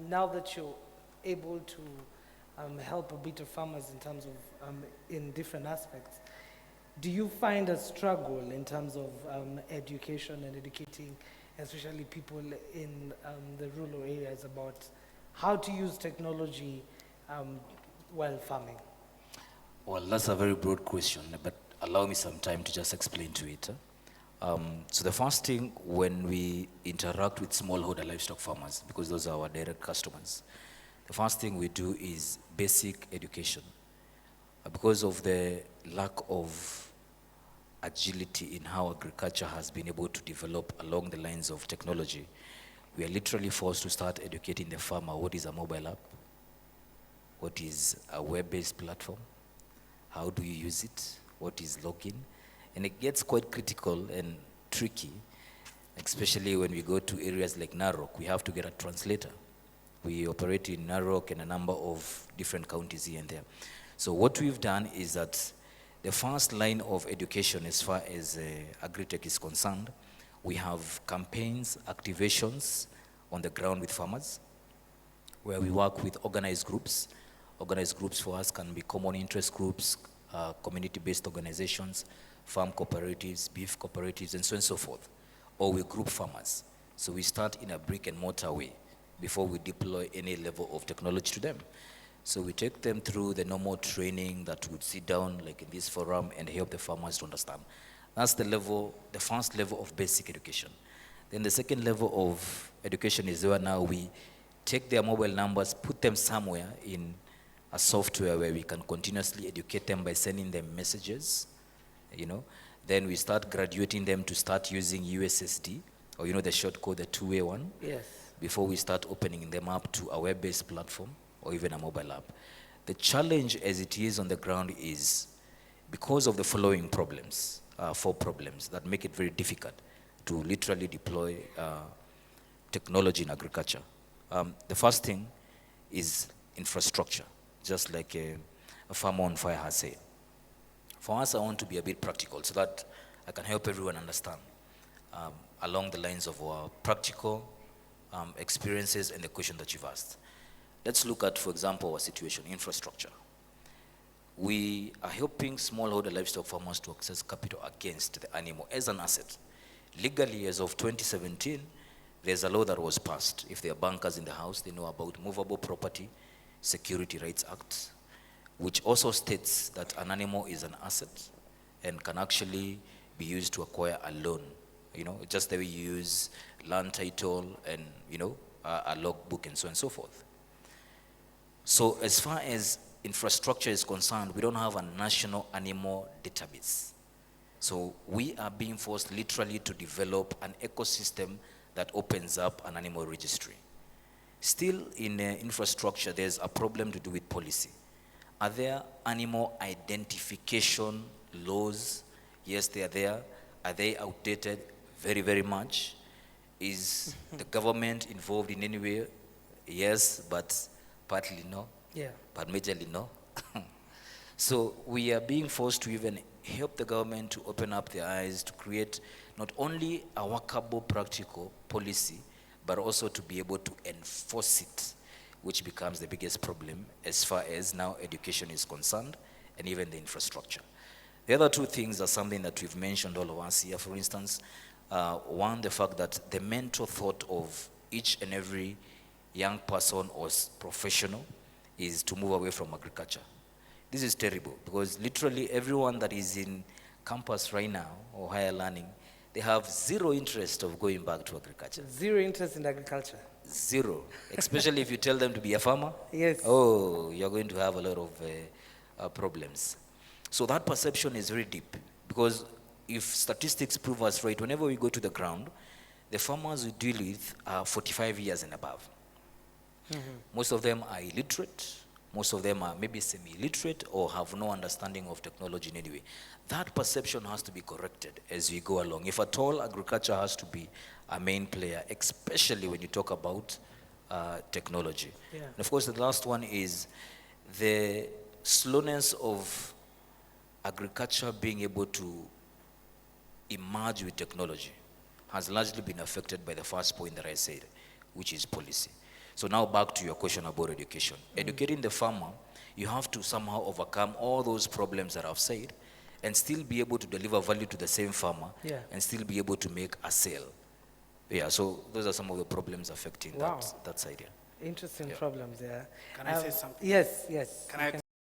now that you're able to help a bit of farmers in terms of in different aspects, do you find a struggle in terms of education and educating, especially people in the rural areas, about how to use technology while farming? Well, that's a very broad question, but allow me some time to just explain to it. So the first thing, when we interact with smallholder livestock farmers, because those are our direct customers, the first thing we do is basic education. Because of the lack of agility in how agriculture has been able to develop along the lines of technology, we are literally forced to start educating the farmer what is a mobile app, what is a web-based platform, how do you use it, what is login, and it gets quite critical and tricky, especially when we go to areas like Narok. We have to get a translator. We operate in Narok and a number of different counties here and there. So what we've done is that the first line of education as far as agri-tech is concerned, we have campaigns, activations on the ground with farmers, where we work with organized groups. Organized groups for us can be common interest groups, community-based organizations, farm cooperatives, beef cooperatives, and so on and so forth. Or we group farmers. So we start in a brick and mortar way before we deploy any level of technology to them. So we take them through the normal training that would sit down like in this forum and help the farmers to understand. That's the level, the first level of basic education. Then the second level of education is where now we take their mobile numbers, put them somewhere in a software where we can continuously educate them by sending them messages, you know. Then we start graduating them to start using USSD, or the short code, the two-way one. Yes. Before we start opening them up to a web-based platform or even a mobile app. The challenge as it is on the ground is because of the following problems, 4 problems that make it very difficult to literally deploy technology in agriculture. The first thing is infrastructure, just like a farmer on fire has said. For us, I want to be a bit practical so that I can help everyone understand along the lines of our practical experiences and the question that you've asked. Let's look at, for example, our situation, infrastructure. We are helping smallholder livestock farmers to access capital against the animal as an asset. Legally, as of 2017, there's a law that was passed. If there are bankers in the house, they know about Movable Property Security Rights Act, which also states that an animal is an asset and can actually be used to acquire a loan. Just the way you use land title and, a logbook and so on and so forth. So as far as infrastructure is concerned, we don't have a national animal database. So we are being forced literally to develop an ecosystem that opens up an animal registry. Still in infrastructure, there's a problem to do with policy. Are there animal identification laws? Yes, they are there. Are they outdated? Very, very much. Is the government involved in any way? Yes, but partly no. Yeah. But majorly no. So we are being forced to even help the government to open up their eyes to create not only a workable, practical policy, but also to be able to enforce it, which becomes the biggest problem as far as now education is concerned and even the infrastructure. The other 2 things are something that we've mentioned, all of us here. For instance, one, the fact that the mental thought of each and every young person or professional is to move away from agriculture. This is terrible because literally everyone that is in campus right now or higher learning, they have 0 interest of going back to agriculture. 0 interest in agriculture. 0, especially if you tell them to be a farmer. Yes. Oh, you're going to have a lot of problems. So that perception is very deep because if statistics prove us right, whenever we go to the ground, the farmers we deal with are 45 years and above. Mm-hmm. Most of them are illiterate. Most of them are maybe semi-illiterate or have no understanding of technology in any way. That perception has to be corrected as we go along. If at all, agriculture has to be a main player, especially when you talk about technology. Yeah. And of course, the last one is the slowness of agriculture being able to emerge with technology has largely been affected by the first point that I said, which is policy. So now back to your question about education. Educating the farmer, you have to somehow overcome all those problems that I've said and still be able to deliver value to the same farmer Yeah. and still be able to make a sale. Yeah, so those are some of the problems affecting Wow. that side. Yeah. Interesting Yeah. problems, yeah. Can I say something? Yes, yes. Can you I